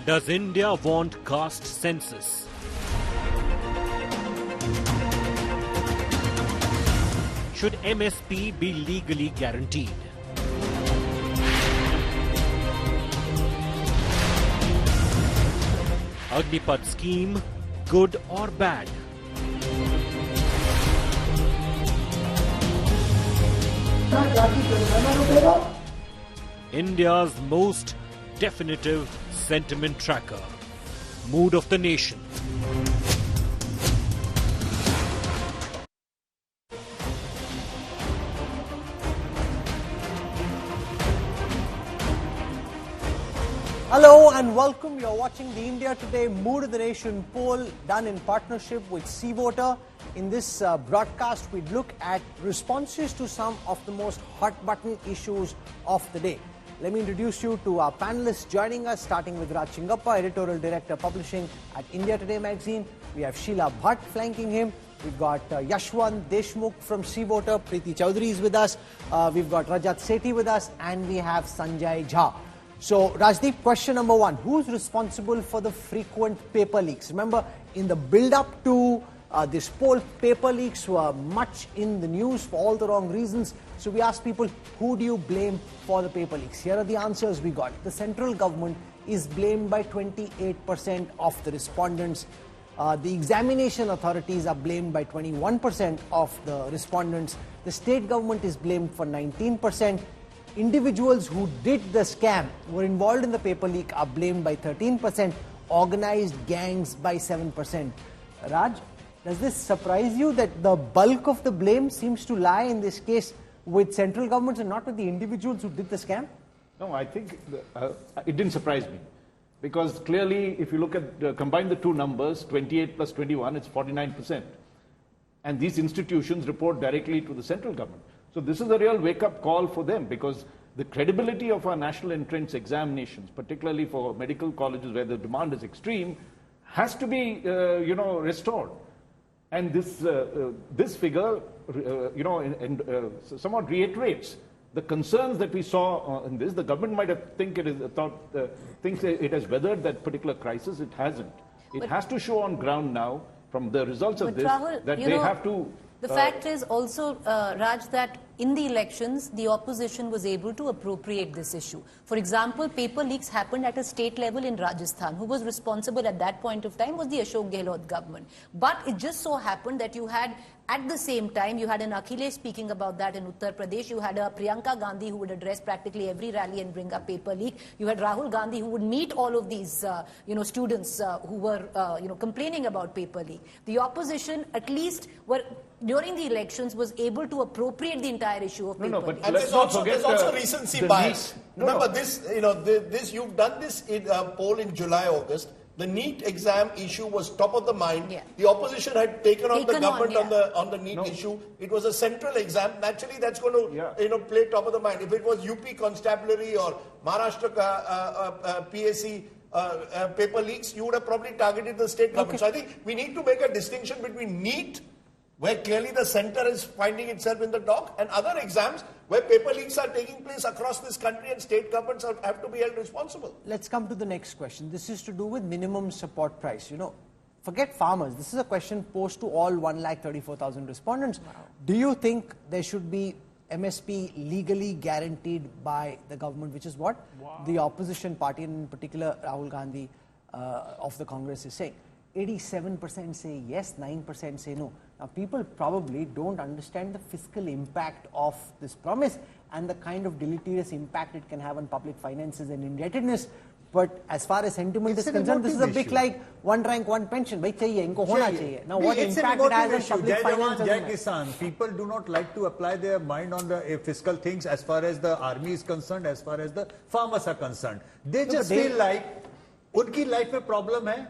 Does India want caste census? Should MSP be legally guaranteed? Agnipath scheme, good or bad? India's most definitive sentiment tracker. Mood of the nation. Hello and welcome. You're watching the India Today Mood of the Nation poll done in partnership with SeaVoter. In this broadcast, we look at responses to some of the most hot-button issues of the day. Let me introduce you to our panelists joining us, starting with Raj Chingappa, Editorial Director Publishing at India Today Magazine. We have Sheila Bhatt flanking him. We've got Yashwant Deshmukh from SeaVoter. Preeti Chowdhury is with us. We've got Rajat Sethi with us. And we have Sanjay Jha. So, Rajdeep, question number one. Who's responsible for the frequent paper leaks? Remember, in the build-up to this poll, paper leaks were much in the news for all the wrong reasons. So we asked people, who do you blame for the paper leaks? Here are the answers we got. The central government is blamed by 28% of the respondents. The examination authorities are blamed by 21% of the respondents. The state government is blamed for 19%. Individuals who did the scam, were involved in the paper leak, are blamed by 13%. Organized gangs by 7%. Raj, does this surprise you that the bulk of the blame seems to lie in this case with central governments and not with the individuals who did the scam? No, I think it didn't surprise me. Because clearly, if you look at, combine the two numbers, 28 plus 21, it's 49%. And these institutions report directly to the central government. So this is a real wake-up call for them, because the credibility of our national entrance examinations, particularly for medical colleges where the demand is extreme, has to be, restored. And this figure, somewhat reiterates the concerns that we saw in this. The government might have thinks it has weathered that particular crisis. It hasn't. It has to show on ground now, from the results of this, Rahul, that they have to. The fact is also, Raj, that in the elections, the opposition was able to appropriate this issue. For example, paper leaks happened at a state level in Rajasthan. Who was responsible at that point of time was the Ashok Gehlot government. But it just so happened that you had, at the same time, you had an Akhilesh speaking about that in Uttar Pradesh. You had a Priyanka Gandhi who would address practically every rally and bring up paper leak. You had Rahul Gandhi who would meet all of these, students who were, complaining about paper leak. The opposition, at least, were during the elections, was able to appropriate the entire issue of paper leak. And there's also recency bias. Remember this, you've done this in poll in July, August. The NEET exam issue was top of the mind. Yeah. The opposition had taken on the government on the NEET issue. It was a central exam. Naturally, that's going to play top of the mind. If it was UP Constabulary or Maharashtra PSC paper leaks, you would have probably targeted the state government. So I think we need to make a distinction between NEET, where clearly the center is finding itself in the dock, and other exams where paper leaks are taking place across this country and state governments have to be held responsible. Let's come to the next question. This is to do with minimum support price. Forget farmers. This is a question posed to all 1,34,000 respondents. Wow. Do you think there should be MSP legally guaranteed by the government, which is what the opposition party, and in particular Rahul Gandhi of the Congress, is saying? 87% say yes, 9% say no. Now, people probably don't understand the fiscal impact of this promise and the kind of deleterious impact it can have on public finances and indebtedness. But as far as sentiment is concerned, this is a bit like one rank, one pension. Bhai chahiye, inko hona chahiye. Now, what impact it has on public finances? Jai Kisan. People do not like to apply their mind on the fiscal things as far as the army is concerned, as far as the farmers are concerned. They just feel like unki life mein problem hai.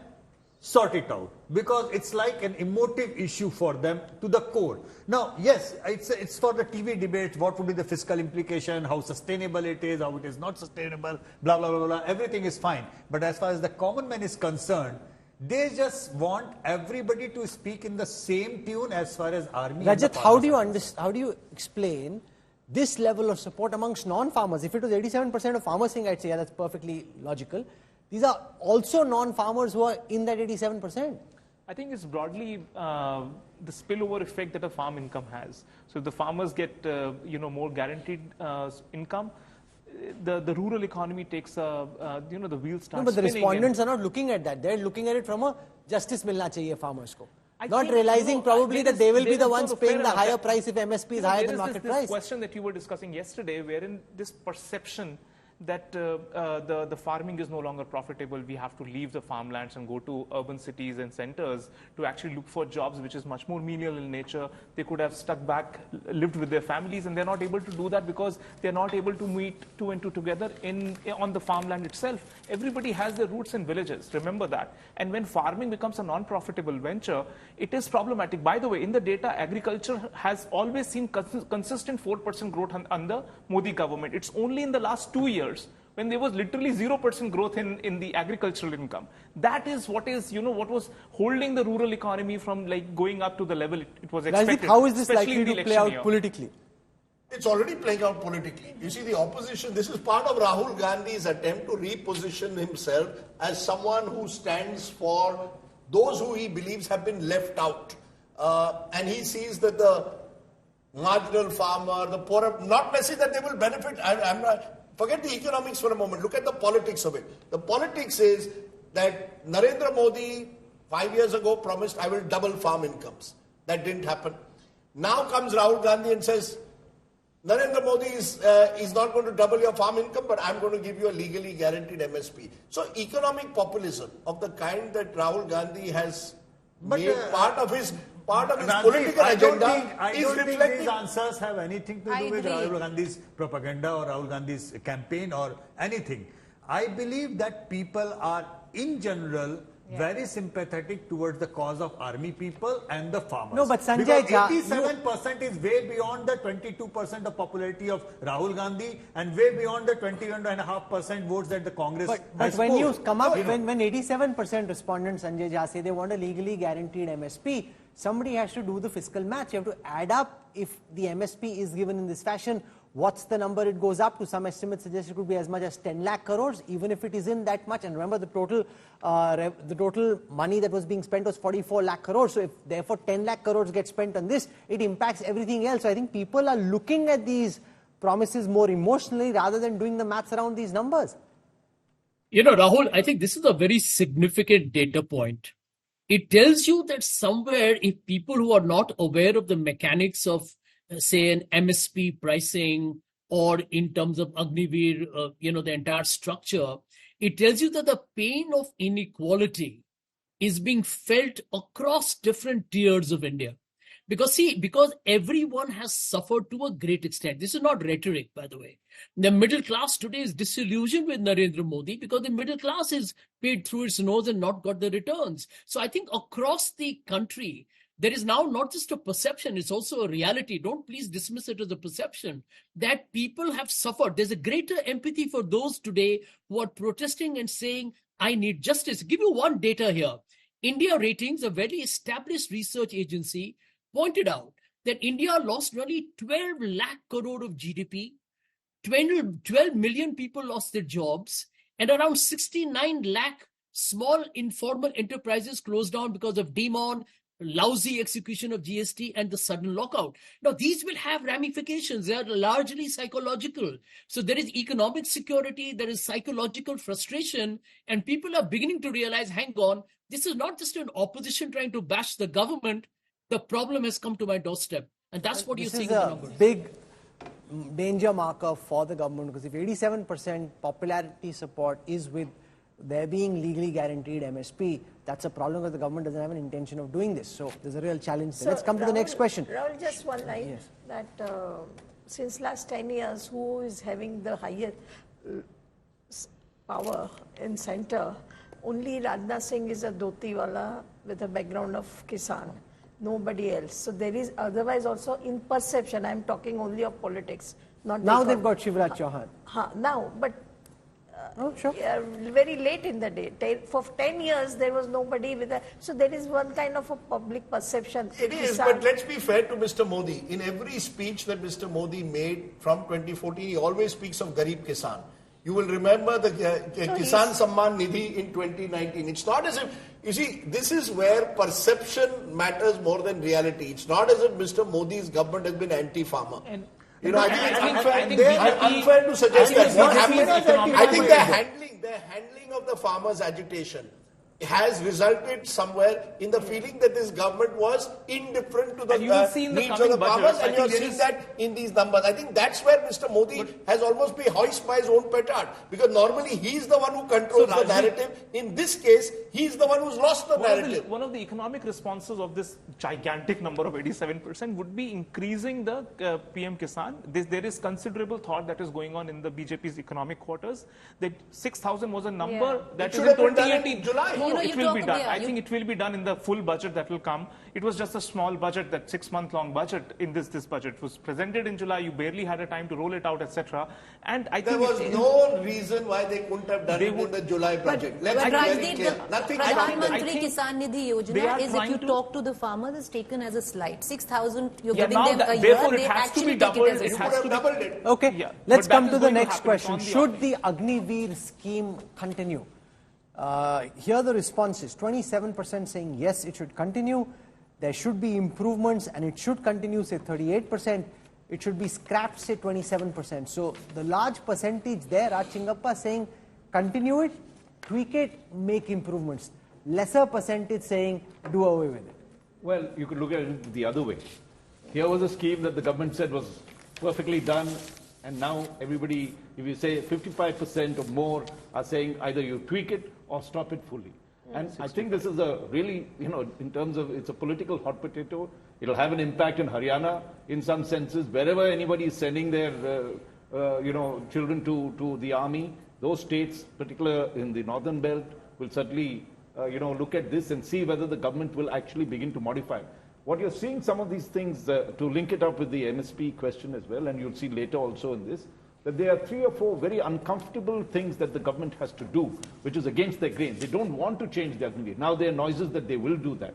Sort it out, because it's like an emotive issue for them to the core. Now, yes, it's for the TV debates, what would be the fiscal implication, how sustainable it is, how it is not sustainable, blah, blah, blah, blah, everything is fine. But as far as the common man is concerned, they just want everybody to speak in the same tune as far as army. Rajat, how do you explain this level of support amongst non-farmers? If it was 87% of farmers saying, I'd say, yeah, that's perfectly logical. These are also non-farmers who are in that 87%. I think it's broadly the spillover effect that a farm income has. So if the farmers get more guaranteed income, the rural economy takes the wheels start spinning. No, but the respondents are not looking at that. They're looking at it from a justice milna chahiye farmers ko. Not realizing probably that they will be the ones paying the higher price if MSP is higher than market price. There is this question that you were discussing yesterday, wherein this perception that the farming is no longer profitable, we have to leave the farmlands and go to urban cities and centers to actually look for jobs which is much more menial in nature. They could have stuck back, lived with their families, and they're not able to do that because they're not able to meet two and two together on the farmland itself. Everybody has their roots in villages, remember that. And when farming becomes a non-profitable venture, it is problematic. By the way, in the data, agriculture has always seen consistent 4% growth under Modi government. It's only in the last 2 years when there was literally 0% growth in the agricultural income. That is what was holding the rural economy from going up to the level it was expected. Rajdeep, how is this likely to play out politically? It's already playing out politically. You see, the opposition, this is part of Rahul Gandhi's attempt to reposition himself as someone who stands for those who he believes have been left out. And he sees that the marginal farmer, the poor, not necessarily that they will benefit. Forget the economics for a moment. Look at the politics of it. The politics is that Narendra Modi 5 years ago promised, I will double farm incomes. That didn't happen. Now comes Rahul Gandhi and says, Narendra Modi is not going to double your farm income, but I'm going to give you a legally guaranteed MSP. So economic populism of the kind that Rahul Gandhi has made part of his political agenda I don't think these answers have anything to do with Rahul Gandhi's propaganda or Rahul Gandhi's campaign or anything. I believe that people are, in general, very sympathetic towards the cause of army people and the farmers. No, but Sanjay Jha, 87% is way beyond the 22% of popularity of Rahul Gandhi and way beyond the 21.5% votes that the Congress But when you come up, when 87% respondents, Sanjay Jha, say they want a legally guaranteed MSP, somebody has to do the fiscal math. You have to add up if the MSP is given in this fashion. What's the number it goes up to? Some estimates suggest it could be as much as 10 lakh crores, even if it isn't that much. And remember, the total money that was being spent was 44 lakh crores. So if therefore 10 lakh crores get spent on this, it impacts everything else. So I think people are looking at these promises more emotionally rather than doing the maths around these numbers. Rahul, I think this is a very significant data point. It tells you that somewhere, if people who are not aware of the mechanics of say an MSP pricing or in terms of Agniveer, the entire structure, it tells you that the pain of inequality is being felt across different tiers of India. Because everyone has suffered to a great extent. This is not rhetoric, by the way. The middle class today is disillusioned with Narendra Modi because the middle class is paid through its nose and not got the returns. So I think across the country, there is now not just a perception, it's also a reality. Don't please dismiss it as a perception that people have suffered. There's a greater empathy for those today who are protesting and saying, I need justice. I'll give you one data here. India Ratings, a very established research agency, pointed out that India lost nearly 12 lakh crore of GDP, 12 million people lost their jobs, and around 69 lakh small informal enterprises closed down because of demon, lousy execution of GST and the sudden lockout. Now, these will have ramifications. They are largely psychological. So there is economic security, there is psychological frustration, and people are beginning to realize, hang on, this is not just an opposition trying to bash the government. The problem has come to my doorstep. And that's what you're seeing in the numbers. This is a big danger marker for the government, because if 87% popularity support is with there being legally guaranteed MSP, that's a problem because the government doesn't have an intention of doing this. So there's a real challenge there. Let's come to the next question. Rahul, just one line, that since last 10 years, who is having the highest power in center? Only Rajnath Singh is a dhoti-wala with a background of Kisan. Nobody else. So there is otherwise also in perception, I'm talking only of politics. Not now they've got Shivraj Chauhan. Now, but sure. Very late in the day. For 10 years, there was nobody with a... So there is one kind of a public perception. It is, but let's be fair to Mr. Modi. In every speech that Mr. Modi made from 2014, he always speaks of Garib Kisan. You will remember the Kisan Samman Nidhi in 2019. It's not as if, you see, this is where perception matters more than reality. It's not as if Mr. Modi's government has been anti-farmer. You know, I think it's unfair to suggest that. What happened? I think the handling of the farmers' agitation has resulted somewhere in the feeling that this government was indifferent to the needs of the farmers, and you are seeing that in these numbers. I think that's where Mr. Modi has almost been hoisted by his own petard, because normally he's the one who controls the narrative. In this case, he's the one who's lost the narrative. One of the economic responses of this gigantic number of 87% would be increasing the PM Kisan. There is considerable thought that is going on in the BJP's economic quarters. That 6,000 was a number that is in 2018 July. It will be done. I think it will be done in the full budget that will come. It was just a small budget, that 6-month-long budget. In this budget was presented in July. You barely had a time to roll it out, etc. And I think there was no reason why they couldn't have done it in the July budget. Let's be very clear. Nothing. Pradhan Mantri Kisan Nidhi Yojana is, if you talk to the farmers, is taken as a slight. 6,000 you're giving them a year. They actually take it as a slight. Okay, let's come to the next question. Should the Agniveer scheme continue? Here the response is 27% saying yes, it should continue. There should be improvements and it should continue, say 38%. It should be scrapped, say 27%. So the large percentage there, Chingappa saying continue it, tweak it, make improvements. Lesser percentage saying do away with it. Well, you could look at it the other way. Here was a scheme that the government said was perfectly done, and now everybody, if you say 55% or more, are saying either you tweak it or stop it fully. And I think this is a really, in terms of, it's a political hot potato. It'll have an impact in Haryana in some senses. Wherever anybody is sending their, children to the army, those states, particularly in the northern belt, will certainly, look at this and see whether the government will actually begin to modify. What you're seeing, some of these things, to link it up with the MSP question as well, and you'll see later also in this, that there are 3 or 4 very uncomfortable things that the government has to do, which is against their grain. They don't want to change the Agniveer. Now there are noises that they will do that.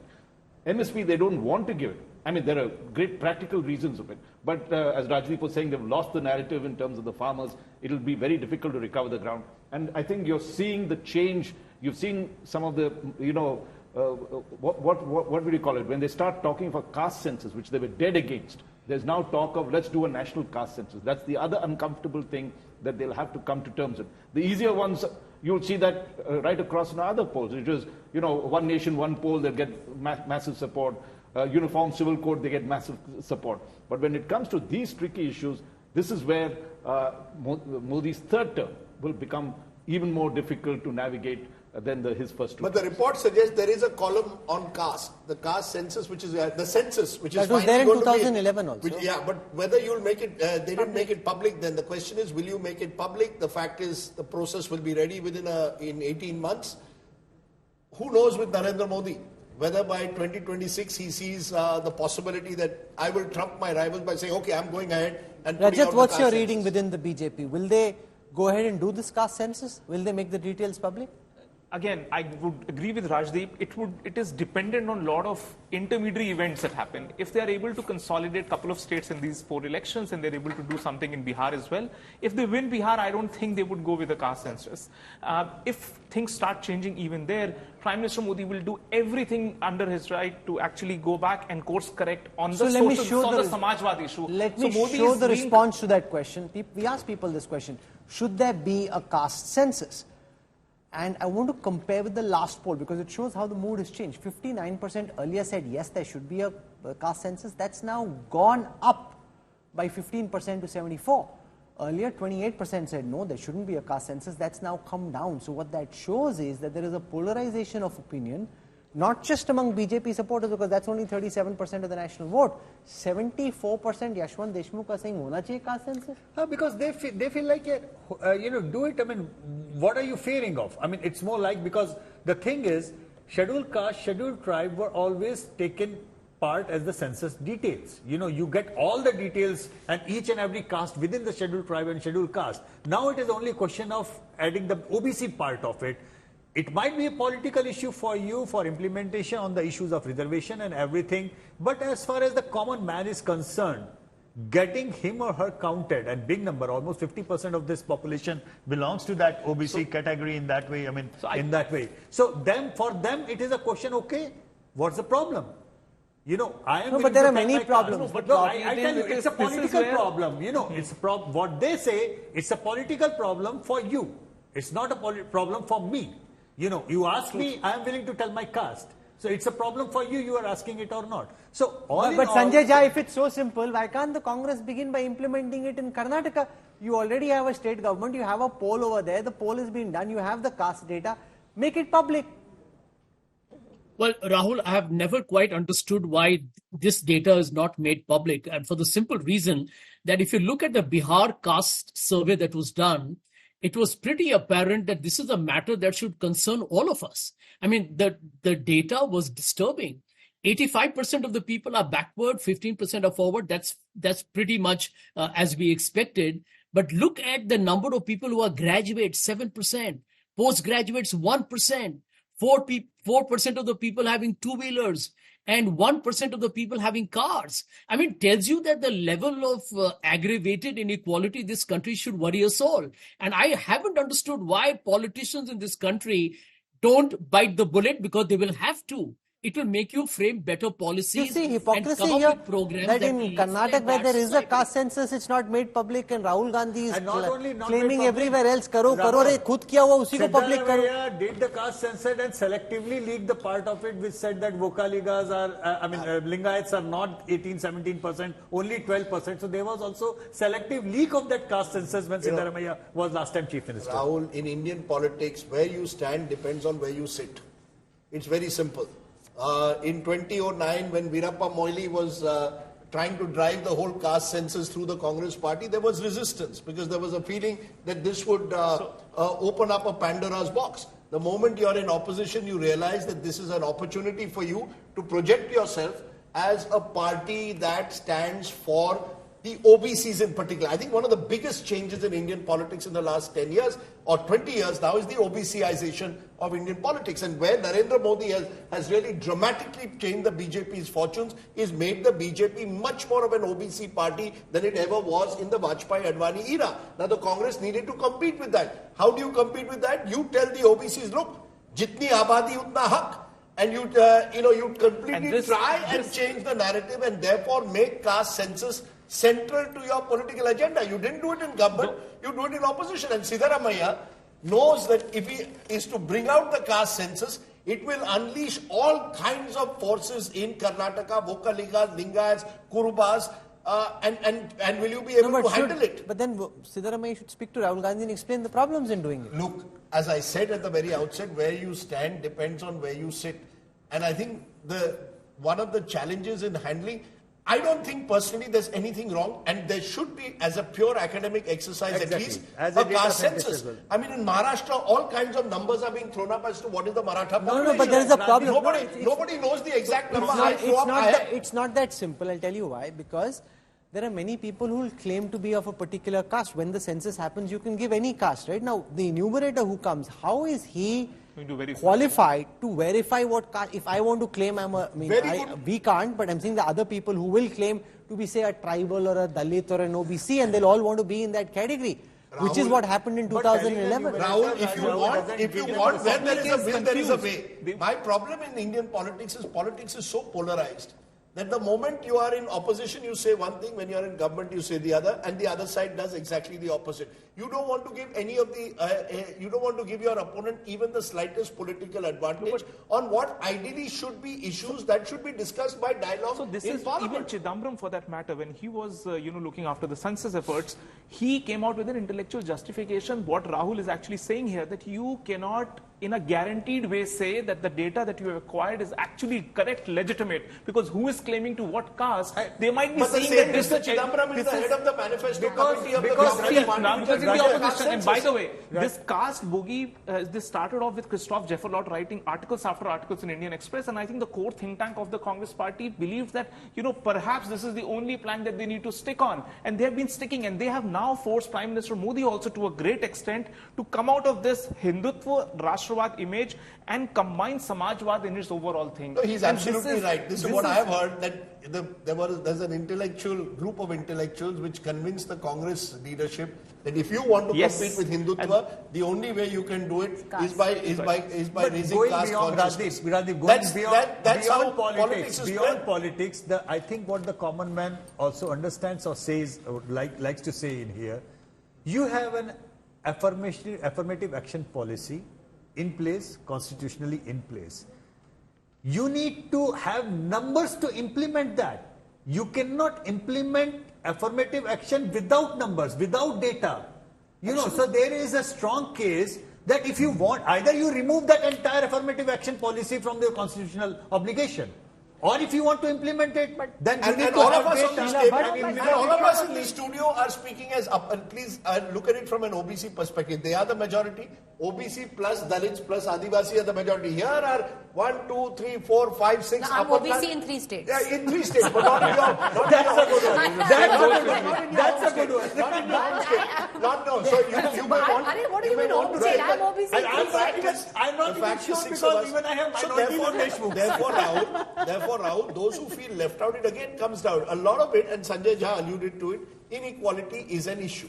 MSP, they don't want to give it. I mean, there are great practical reasons of it. But as Rajdeep was saying, they've lost the narrative in terms of the farmers. It'll be very difficult to recover the ground. And I think you're seeing the change. You've seen some of the, what would you call it? When they start talking for caste census, which they were dead against, there's now talk of let's do a national caste census. That's the other uncomfortable thing that they'll have to come to terms with. The easier ones, you'll see that right across in other polls, which is, one nation, one poll, they'll get massive support. Uniform civil code, they get massive support. But when it comes to these tricky issues, this is where Modi's third term will become even more difficult to navigate than his first 2 But the report suggests there is a column on caste, the caste census, which is the census, which is that was there in 2011 also. But whether you'll make it, they didn't make it public. Then the question is, will you make it public? The fact is, the process will be ready in 18 months. Who knows with Narendra Modi? Whether by 2026 he sees the possibility that I will trump my rivals by saying, okay, I'm going ahead and Rajat, what's your reading within the BJP? Will they go ahead and do this caste census? Will they make the details public? Again, I would agree with Rajdeep. It is dependent on a lot of intermediary events that happen. If they are able to consolidate a couple of states in these 4 elections and they're able to do something in Bihar as well, if they win Bihar, I don't think they would go with the caste census. If things start changing even there, Prime Minister Modi will do everything under his right to actually go back and course correct on the Samajwad issue. Let me show the response to that question. We ask people this question: should there be a caste census? And I want to compare with the last poll because it shows how the mood has changed. 59% earlier said yes, there should be a caste census. That's now gone up by 15% to 74. Earlier, 28% said no, there shouldn't be a caste census. That's now come down. So what that shows is that there is a polarization of opinion, not just among BJP supporters, because that's only 37% of the national vote. 74% Yashwant Deshmukh are saying hona chahiye caste census. Because they feel like, do it. I mean, what are you fearing of? I mean, it's more like, because the thing is, scheduled caste, scheduled tribe were always taken part as the census details. You get all the details and each and every caste within the scheduled tribe and scheduled caste. Now it is only a question of adding the OBC part of it. It might be a political issue for you for implementation on the issues of reservation and everything, but as far as the common man is concerned, getting him or her counted, and big number, almost 50% of this population belongs to that OBC category in that way. I mean, in that way. So for them, it is a question, okay, what's the problem? You know, I am. No, but there are many problems. But no, I tell you, it's a political problem. You know, it's what they say. It's a political problem for you. It's not a problem for me. You know, you ask me, I am willing to tell my caste. So it's a problem for you. You are asking it or not. So but Sanjay Jha, if it's so simple, why can't the Congress begin by implementing it in Karnataka? You already have a state government. You have a poll over there. The poll is being done. You have the caste data. Make it public. Well, Rahul, I have never quite understood why this data is not made public. And for the simple reason that if you look at the Bihar caste survey that was done, it was pretty apparent that this is a matter that should concern all of us. I mean, the data was disturbing. 85% of the people are backward, 15% are forward. That's pretty much as we expected. But look at the number of people who are graduates, 7%, postgraduates, 1%. 4% of the people having two-wheelers and 1% of the people having cars. I mean, tells you that the level of aggravated inequality in this country should worry us all. And I haven't understood why politicians in this country don't bite the bullet, because they will have to. It will make you frame better policies. You see hypocrisy here, that in Karnataka where there is a caste census, it's not made public, and Rahul Gandhi is claiming everywhere else, karo re khud kiya hua usi ko public karo. Siddharamaia did the caste census and selectively leaked the part of it which said that Vokaligas are, Lingayats are not 18-17%, only 12%. So there was also selective leak of that caste census when Siddharamaia was last time Chief Minister. Rahul, in Indian politics, where you stand depends on where you sit. It's very simple. In 2009, when Veerappa Moily was trying to drive the whole caste census through the Congress party, there was resistance because there was a feeling that this would open up a Pandora's box. The moment you're in opposition, you realize that this is an opportunity for you to project yourself as a party that stands for the OBCs in particular. I think one of the biggest changes in Indian politics in the last 10 years or 20 years now is the OBCization of Indian politics. And where Narendra Modi has really dramatically changed the BJP's fortunes, is made the BJP much more of an OBC party than it ever was in the Vajpayee-Advani era. Now the Congress needed to compete with that. How do you compete with that? You tell the OBCs, look, jitni abadi utna haq. And you completely try and change the narrative and therefore make caste census central to your political agenda. You didn't do it in government, you do it in opposition. And Siddharamaia knows that if he is to bring out the caste census, it will unleash all kinds of forces in Karnataka, Vokaligas, Lingayats, Kurubas, and will you be able to handle it? But then Siddharamaia should speak to Rahul Gandhi and explain the problems in doing it. Look, as I said at the very outset, where you stand depends on where you sit. And I think one of the challenges in handling, I don't think personally there's anything wrong, and there should be, as a pure academic exercise, at least a caste census. I mean, in Maharashtra, all kinds of numbers are being thrown up as to what is the Maratha population. No, but there is a problem. Nobody knows the exact number. It's not that simple. I'll tell you why. Because there are many people who will claim to be of a particular caste. When the census happens, you can give any caste, right? Now, the enumerator who comes, how is he qualified to verify what caste? If I want to claim we can't, but I'm saying the other people who will claim to be, say, a tribal or a Dalit or an OBC, and they'll all want to be in that category, Rahul, which is what happened in 2011. Rahul, if you want, where there is a will, there is a way. My problem in Indian politics is so polarized that the moment you are in opposition, you say one thing, when you are in government, you say the other, and the other side does exactly the opposite. You don't want to give any of you don't want to give your opponent even the slightest political advantage on what ideally should be issues that should be discussed by dialogue. So this is Parliament. Even Chidambaram, for that matter, when he was looking after the census efforts, he came out with an intellectual justification. What Rahul is actually saying here, that you cannot in a guaranteed way say that the data that you have acquired is actually correct, legitimate, because who is claiming to what caste? They might be saying that this Mr. Chidambaram is the head of the manifesto committee of the because in the opposition. And by the way, this caste boogie, this started off with Christoph Jefferlot writing articles after articles in Indian Express, and I think the core think tank of the Congress party believes that, perhaps this is the only plank that they need to stick on, and they have been sticking, and they have now forced Prime Minister Modi also to a great extent to come out of this Hindutva, Rashtravad image and combine Samajwad in its overall thing. No, he's And absolutely right. This is what I have heard, that there's an group of intellectuals which convinced the Congress leadership that if you want to compete with Hindutva, the only way you can do it is by raising caste consciousness. That's how politics is beyond politics. I think what the common man also understands or says, or likes to say in here, you have an affirmative action policy in place, constitutionally in place. You need to have numbers to implement that. You cannot implement affirmative action without numbers, without data. So there is a strong case that if you want, either you remove that entire affirmative action policy from the constitutional obligation, or if you want to implement it, then you need to all have of us data. on this table, and all of us in the studio are speaking as up. And please look at it from an OBC perspective. They are the majority. OBC plus Dalits plus Adivasi are the majority. Here are 1, 2, 3, 4, 5, 6. No, I'm OBC in 3 states. Yeah, in 3 states, but not in your. That's a good one. That's a good one. Not in your own state. Not no. So you may want. What do you mean OBC? I'm OBC. I'm not even sure because even I have minority Deshmukh. Therefore, Rahul, those who feel left out, it again comes down. A lot of it, and Sanjay Jha alluded to it, inequality is an issue.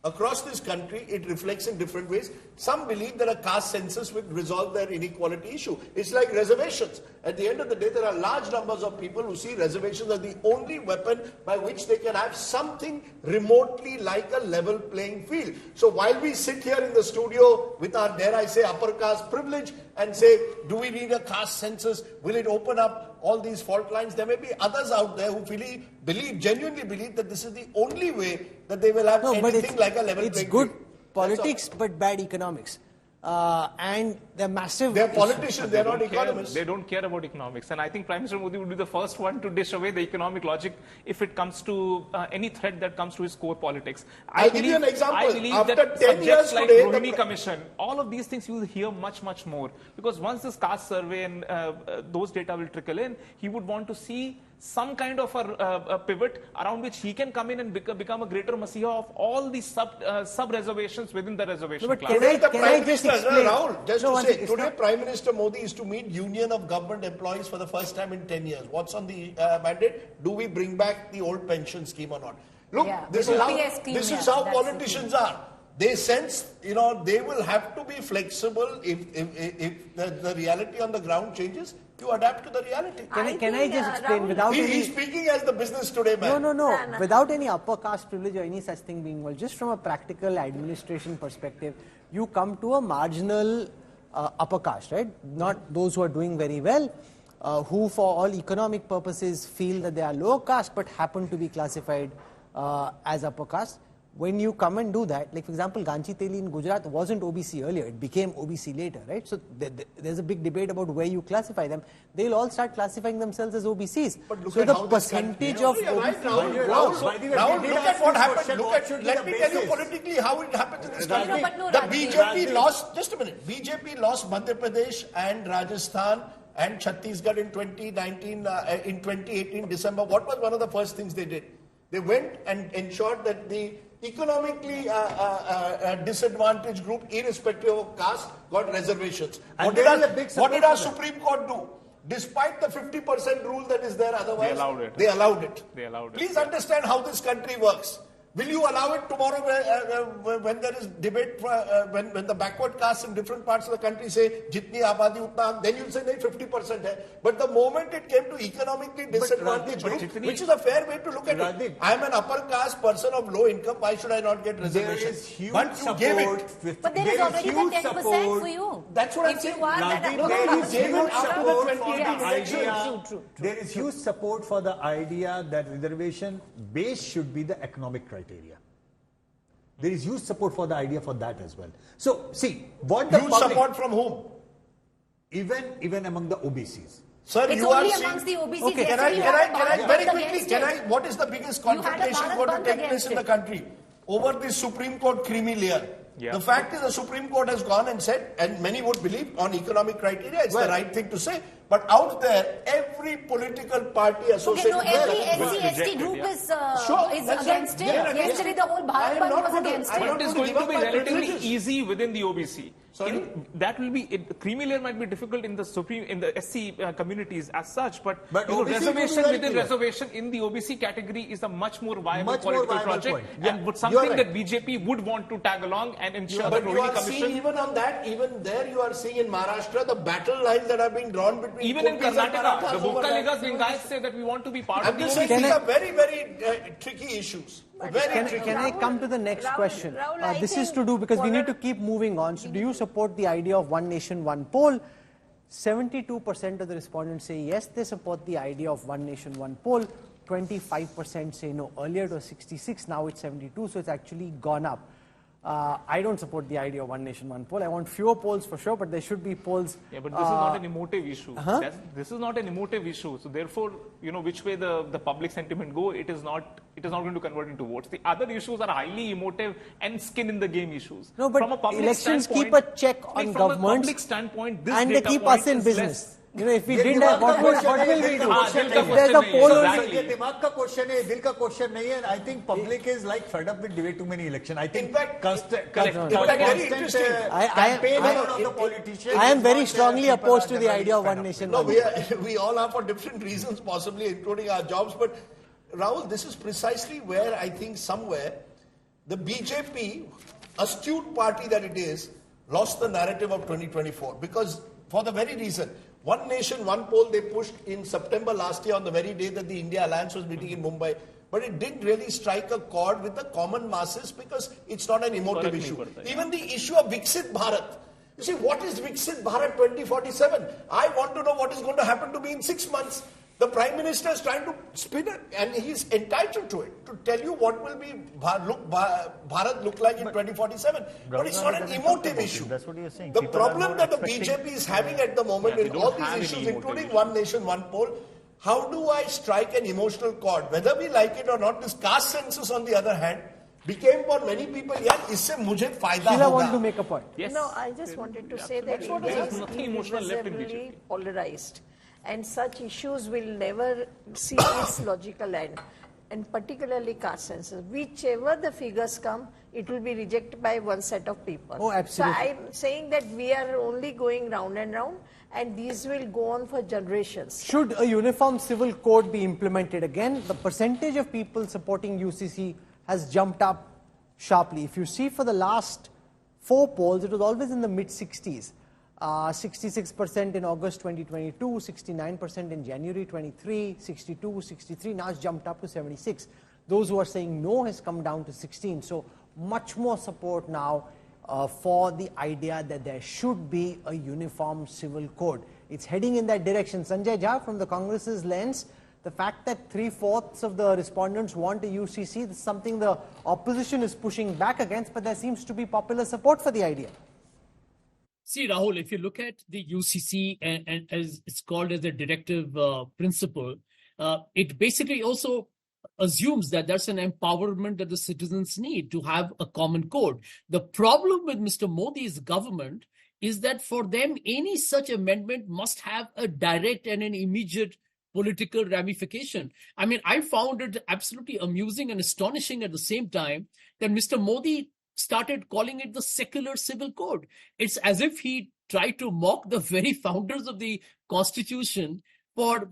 Across this country, it reflects in different ways. Some believe that a caste census will resolve their inequality issue. It's like reservations. At the end of the day, there are large numbers of people who see reservations as the only weapon by which they can have something remotely like a level playing field. So while we sit here in the studio with our, dare I say, upper caste privilege and say, do we need a caste census? Will it open up all these fault lines? There may be others out there who genuinely believe that this is the only way that they will have anything like a level playing field. It's good politics but bad economics. And they're massive. They're politicians, they're not economists. They don't care about economics. And I think Prime Minister Modi would be the first one to dish away the economic logic if it comes to any threat that comes to his core politics. I'll give you an example. I believe After that 10 years subjects like today, Rohini Commission, all of these things you will hear much, much more. Because once this caste survey and those data will trickle in, he would want to see some kind of a pivot around which he can come in and become a greater messiah of all the sub-reservations within the reservation class. Today, Prime Minister Modi is to meet Union of Government Employees for the first time in 10 years. What's on the mandate? Do we bring back the old pension scheme or not? Look, this is how politicians are. They sense, they will have to be flexible if the reality on the ground changes. You adapt to the reality. Can I just explain without He's speaking as the business today man. No. Without any upper caste privilege or any such thing being involved, just from a practical administration perspective, you come to a marginal upper caste, right? Not those who are doing very well, who for all economic purposes feel that they are low caste but happen to be classified as upper caste. When you come and do that, like for example, Ganchi Teli in Gujarat wasn't OBC earlier, it became OBC later, right? So there's a big debate about where you classify them. They'll all start classifying themselves as OBCs. But look so at the how percentage of OBC... Now look at what happened. Let me tell you politically how it happened in this country. The BJP lost, just a minute, BJP lost Madhya Pradesh and Rajasthan and Chhattisgarh in 2019, in 2018 December. What was one of the first things they did? They went and ensured that the economically disadvantaged group, irrespective of caste, got reservations. What did our Supreme Court do? Despite the 50% rule that is there otherwise, they allowed it. Please understand how this country works. Will you allow it tomorrow when there is debate, when the backward castes in different parts of the country say, jitni abadi utna, then you'll say, nahi, 50% hai. But the moment it came to economically disadvantaged group, which is a fair way to look at it. I am an upper caste person of low income, why should I not get reservations? There is huge but you gave it. But there is already the 10% for you. That's what I'm saying. There is huge support for the idea that reservation base should be the economic criteria. There is huge support for the idea for that as well. So, see, what the huge support from whom? Even among the OBCs. Sir, it's you only amongst the OBCs. Okay, can I very quickly, what is the biggest confrontation going to take place in the country? Over this Supreme Court creamy layer. Yeah. The fact is the Supreme Court has gone and said, and many would believe on economic criteria, it's the right thing to say. But out there, every political party associated Okay, no, every with SC/ST group is that's against right. it. Yeah, Yesterday, the whole Bharat Bandh was against I'm it. not It is going going to to give be up my relatively privileges. easy within the OBC. Sorry? That will be creamy layer might be difficult in the SC communities as such, but OBC reservation will be very within clear. reservation in the OBC category is a much more viable Much more political viable project, point. Yeah, and would you something are that right. BJP would want to tag along and ensure But that you Rohini are seeing Commission. even on that, even there you are seeing in Maharashtra the battle lines that are being drawn between Even in Kumbis and Karnataka, Marathas the over Vokkaligas that. Lingayats say that we want to be part I'm of the just saying OBC. these are very, very tricky issues. Very tricky. Can I come to the next Rahul, question? I This is think to do because we need to polar- keep moving on. So do you support the idea of one nation, one poll? 72% of the respondents say yes, they support the idea of one nation, one poll. 25% say no. Earlier it was 66, now it's 72, so it's actually gone up. I don't support the idea of one nation, one poll. I want fewer polls for sure, but there should be polls. Yeah, but this is not an emotive issue. This is not an emotive issue. So therefore, which way the public sentiment go, it is not going to convert into votes. The other issues are highly emotive and skin in the game issues. No, but from a public elections keep standpoint, a check on from a governments public standpoint, this and they data keep point us in is business. less. If we ये didn't दिमाग have, का what will question है, we दिल do? का question If नहीं है। there's a poll Exactly. ये दिमाग का क्वेश्चन है, दिल का क्वेश्चन नहीं है. I think public is like fed up with way too many election. I think In fact, constant very interesting. campaign of the politicians. I am is very what strongly people opposed are to the generally idea of fed one up nation, No, one poll. we all are for different reasons, possibly including our jobs. But Rahul, this is precisely where I think somewhere the BJP, astute party that it is, lost the narrative of 2024 because for the very reason. One nation, one poll they pushed in September last year on the very day that the India Alliance was meeting in Mumbai. But it didn't really strike a chord with the common masses because it's not an emotive issue. Even the issue of Viksit Bharat. You see, what is Viksit Bharat 2047? I want to know what is going to happen to me in 6 months. The Prime Minister is trying to spin it and he's entitled to it, to tell you what will be Bharat look like in 2047. But it's not an emotive issue. That's what you're saying. The People are problem more that the expecting- BJP is having at the moment Yeah, with they all don't have these any issues, emotive including issues. one nation, one poll, how do I strike an emotional chord? Whether we like it or not, this caste census on the other hand, became for many people, yaar, isse mujhe fayda Sheila hoga. want to make a point. Yes. No, I just wanted to say that Absolutely. it There is is nothing emotional left in irreversibly BJP. polarized, and such issues will never see its logical end, and particularly caste census. Whichever the figures come, it will be rejected by one set of people. Oh, absolutely. So I'm saying that we are only going round and round, and these will go on for generations. Should a uniform civil code be implemented again? The percentage of people supporting UCC has jumped up sharply. If you see for the last 4 polls, it was always in the mid-60s. 66% in August 2022, 69% in January 23, 62, 63, now it's jumped up to 76. Those who are saying no has come down to 16. So much more support now for the idea that there should be a uniform civil code. It's heading in that direction. Sanjay Jha, from the Congress's lens, the fact that 3/4 of the respondents want a UCC, this is something the opposition is pushing back against, but there seems to be popular support for the idea. See, Rahul, if you look at the UCC and as it's called as a directive principle, it basically also assumes that that's an empowerment that the citizens need to have a common code. The problem with Mr. Modi's government is that for them, any such amendment must have a direct and an immediate political ramification. I mean, I found it absolutely amusing and astonishing at the same time that Mr. Modi started calling it the secular civil code. It's as if he tried to mock the very founders of the Constitution for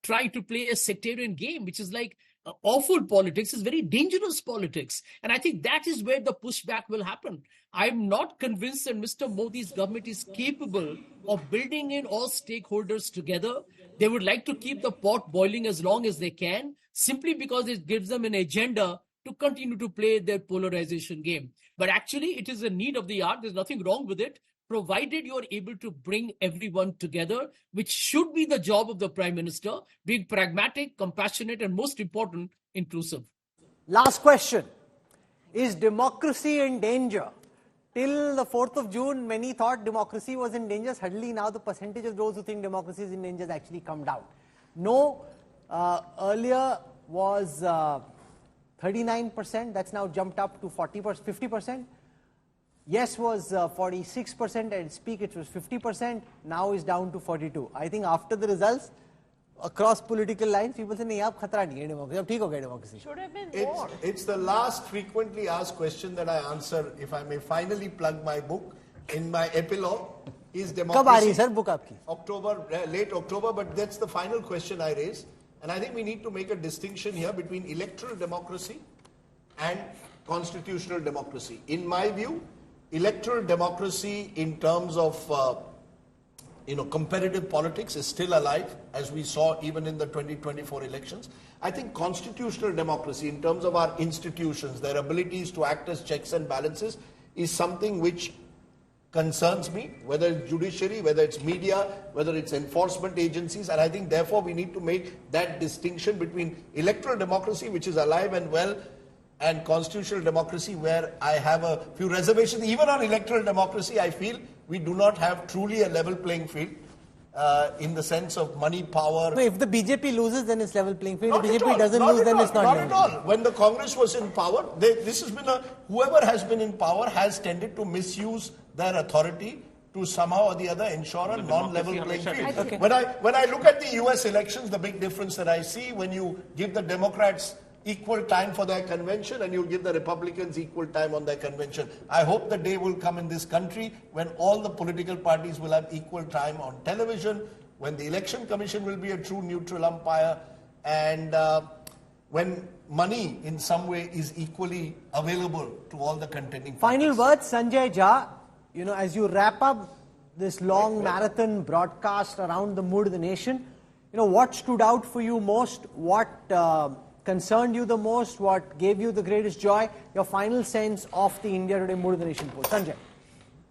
trying to play a sectarian game, which is like awful politics, is very dangerous politics. And I think that is where the pushback will happen. I'm not convinced that Mr. Modi's government is capable of building in all stakeholders together. They would like to keep the pot boiling as long as they can, simply because it gives them an agenda to continue to play their polarization game. But actually, it is a need of the hour. There's nothing wrong with it, provided you're able to bring everyone together, which should be the job of the Prime Minister, being pragmatic, compassionate, and most important, inclusive. Last question. Is democracy in danger? Till the 4th of June, many thought democracy was in danger. Suddenly now the percentage of those who think democracy is in danger has actually come down. No, earlier was 39%. That's now jumped up to 50%. Yes was 46%, at its peak it was 50%, now is down to 42. I think after the results, across political lines, people say, nahi, ab khatra nahi hai democracy, ab theek ho gaya democracy. Should have been more. It's the last frequently asked question that I answer, if I may finally plug my book. In my epilogue, is democracy... Kab aa rahi hai, sir, book aapki? October, late October, but that's the final question I raise. And I think we need to make a distinction here between electoral democracy and constitutional democracy. In my view, electoral democracy in terms of competitive politics is still alive, as we saw even in the 2024 elections. I think constitutional democracy in terms of our institutions, their abilities to act as checks and balances, is something which concerns me, whether it's judiciary, whether it's media, whether it's enforcement agencies, and I think therefore we need to make that distinction between electoral democracy, which is alive and well, and constitutional democracy, where I have a few reservations. Even on electoral democracy, I feel we do not have truly a level playing field in the sense of money, power. No, if the BJP loses, then it's level playing field. Not If at BJP all. doesn't Not lose, at then all. it's not Not level at all. playing field. When the Congress was in power, this has been whoever has been in power has tended to misuse their authority to somehow or the other ensure a non-level playing field. Okay. When I look at the US elections, the big difference that I see, when you give the Democrats equal time for their convention and you give the Republicans equal time on their convention. I hope the day will come in this country when all the political parties will have equal time on television, when the Election Commission will be a true neutral umpire, and when money in some way is equally available to all the contending parties. Final words, Sanjay Jha, as you wrap up this long marathon broadcast around the mood of the nation, what stood out for you most? What concerned you the most? What gave you the greatest joy? Your final sense of the India Today Mood of the Nation poll. Sanjay.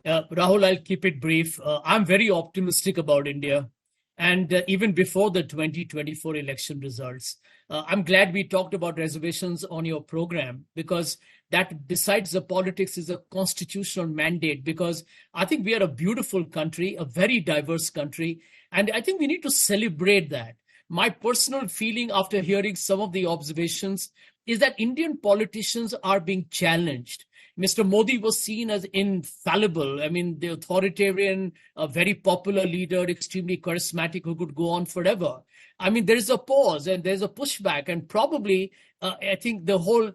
Rahul, I'll keep it brief. I'm very optimistic about India. And even before the 2024 election results, I'm glad we talked about reservations on your program, because that, besides the politics, is a constitutional mandate, because I think we are a beautiful country, a very diverse country, and I think we need to celebrate that. My personal feeling after hearing some of the observations is that Indian politicians are being challenged. Mr. Modi was seen as infallible. I mean, the authoritarian, a very popular leader, extremely charismatic, who could go on forever. I mean, there is a pause and there's a pushback, and probably I think the whole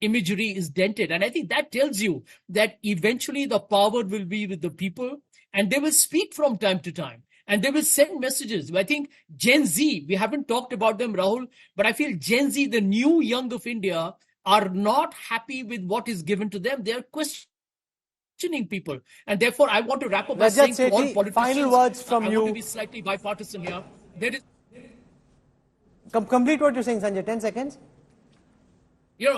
imagery is dented. And I think that tells you that eventually the power will be with the people, and they will speak from time to time. And they will send messages. I think Gen Z, we haven't talked about them, Rahul, but I feel Gen Z, the new young of India, are not happy with what is given to them. They are questioning people. And therefore, I want to wrap up by saying to all politicians, final words from I you. want to be slightly bipartisan here. There is... Complete what you're saying, Sanjay. 10 seconds.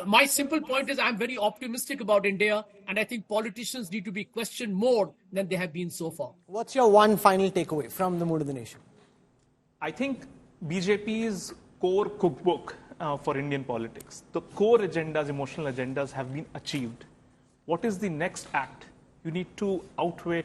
My simple point is I'm very optimistic about India, and I think politicians need to be questioned more than they have been so far. What's your one final takeaway from the Mood of the Nation? I think BJP's core cookbook for Indian politics, the core agendas, emotional agendas, have been achieved. What is the next act? You need to outweigh,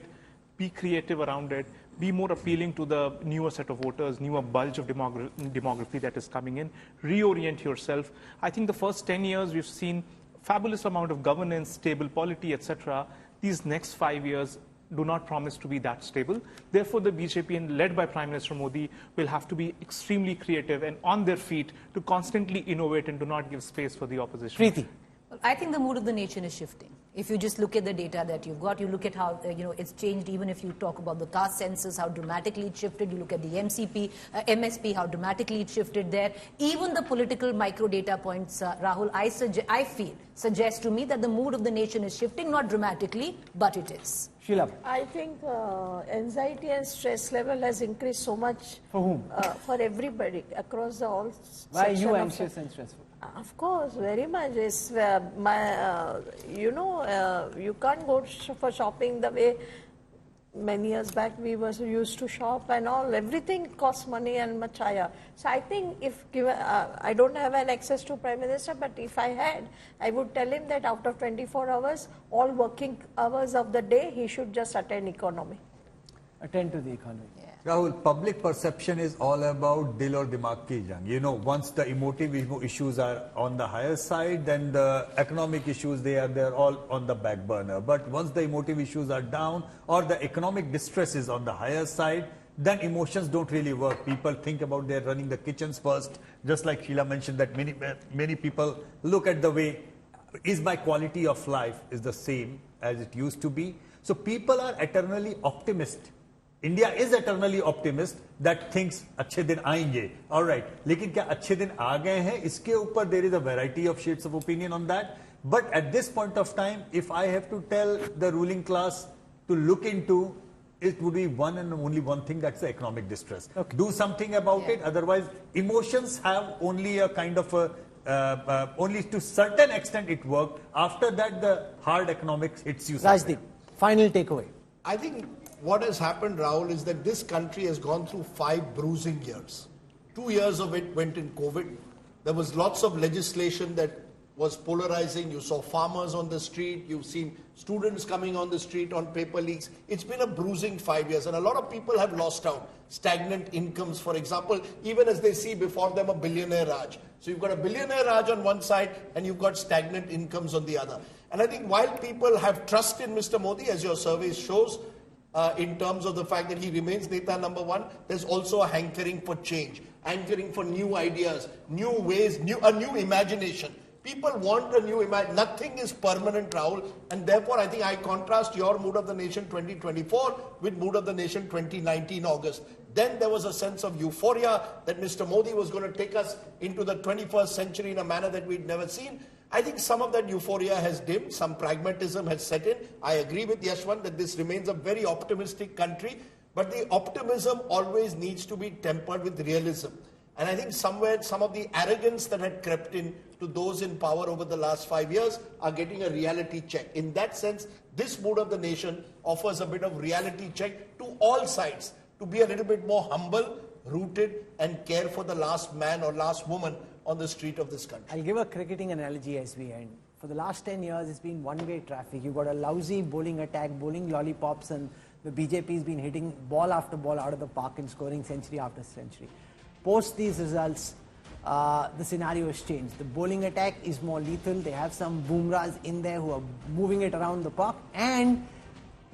be creative around it, be more appealing to the newer set of voters, newer bulge of demography that is coming in, reorient yourself. I think the first 10 years we've seen fabulous amount of governance, stable polity, etc. These next 5 years do not promise to be that stable. Therefore, the BJP, and led by Prime Minister Modi, will have to be extremely creative and on their feet to constantly innovate and do not give space for the opposition. Preeti. Well, I think the mood of the nation is shifting. If you just look at the data that you've got, you look at how it's changed. Even if you talk about the caste census, how dramatically it shifted. You look at the MSP, how dramatically it shifted there. Even the political micro data points, Rahul, I feel suggest to me that the mood of the nation is shifting, not dramatically, but it is. Sheila. I think anxiety and stress level has increased so much. For whom? For everybody across the all. Why are you anxious and stressful? Of course, very much. It's you can't go for shopping the way many years back we were used to shop and all. Everything costs money and much higher. So I think if given, I don't have an access to Prime Minister, but if I had, I would tell him that out of 24 hours, all working hours of the day, he should just attend economy. attend to the economy. Yeah. Rahul, public perception is all about dil aur dimag ki jang. You know, once the emotive issues are on the higher side, then the economic issues, they're all on the back burner. But once the emotive issues are down or the economic distress is on the higher side, then emotions don't really work. People think about they're running the kitchens first, just like Sheila mentioned that many people look at the way, is my quality of life is the same as it used to be. So people are eternally optimist. India is eternally optimist that things अच्छे दिन आएंगे. All right. लेकिन क्या अच्छे दिन आ गए हैं? इसके ऊपर there is a variety of shades of opinion on that. But at this point of time, if I have to tell the ruling class to look into, it would be one and only one thing, that's the economic distress. Okay. Do something about it. Otherwise, emotions have only a kind of a, only to certain extent it worked. After that, the hard economics hits you. Rajdeep, final takeaway. I think what has happened, Rahul, is that this country has gone through 5 bruising years. 2 years of it went in COVID. There was lots of legislation that was polarizing. You saw farmers on the street. You've seen students coming on the street on paper leaks. It's been a bruising 5 years, and a lot of people have lost out. Stagnant incomes, for example, even as they see before them a billionaire Raj. So you've got a billionaire Raj on one side, and you've got stagnant incomes on the other. And I think while people have trust in Mr. Modi, as your survey shows, in terms of the fact that he remains Neta number 1, there's also a hankering for change, hankering for new ideas, new ways, a new imagination. People want a new image. Nothing is permanent, Rahul. And therefore, I think I contrast your Mood of the Nation 2024 with Mood of the Nation 2019 August. Then there was a sense of euphoria that Mr. Modi was going to take us into the 21st century in a manner that we'd never seen. I think some of that euphoria has dimmed. Some pragmatism has set in. I agree with Yashwant that this remains a very optimistic country. But the optimism always needs to be tempered with realism. And I think somewhere some of the arrogance that had crept in to those in power over the last 5 years are getting a reality check. In that sense, this Mood of the Nation offers a bit of reality check to all sides, to be a little bit more humble, rooted, and care for the last man or last woman on the street of this country. I'll give a cricketing analogy as we end. For the last 10 years, it's been one-way traffic. You've got a lousy bowling attack, bowling lollipops, and the BJP's been hitting ball after ball out of the park and scoring century after century. Post these results, the scenario has changed. The bowling attack is more lethal. They have some Bumrahs in there who are moving it around the park. And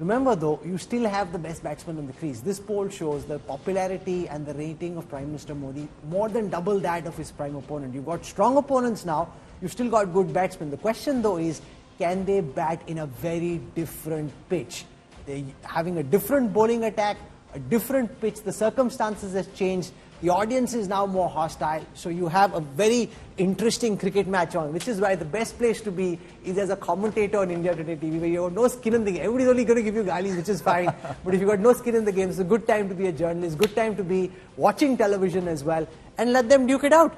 remember though, you still have the best batsman on the crease. This poll shows the popularity and the rating of Prime Minister Modi more than double that of his prime opponent. You've got strong opponents now. You've still got good batsmen. The question though is, can they bat in a very different pitch? They're having a different bowling attack, a different pitch. The circumstances has changed. The audience is now more hostile, so you have a very interesting cricket match on, which is why the best place to be is as a commentator on India Today TV, where you have no skin in the game. Everybody's only going to give you galis, which is fine, but if you've got no skin in the game, it's a good time to be a journalist, good time to be watching television as well, and let them duke it out.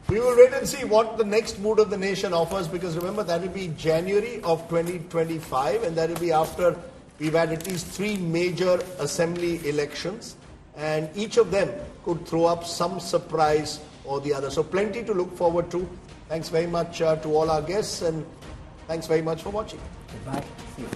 We will wait and see what the next Mood of the Nation offers, because remember, that will be January of 2025, and that will be after we've had at least 3 major assembly elections. And each of them could throw up some surprise or the other. So plenty to look forward to. Thanks very much to all our guests, and thanks very much for watching. Goodbye. See you.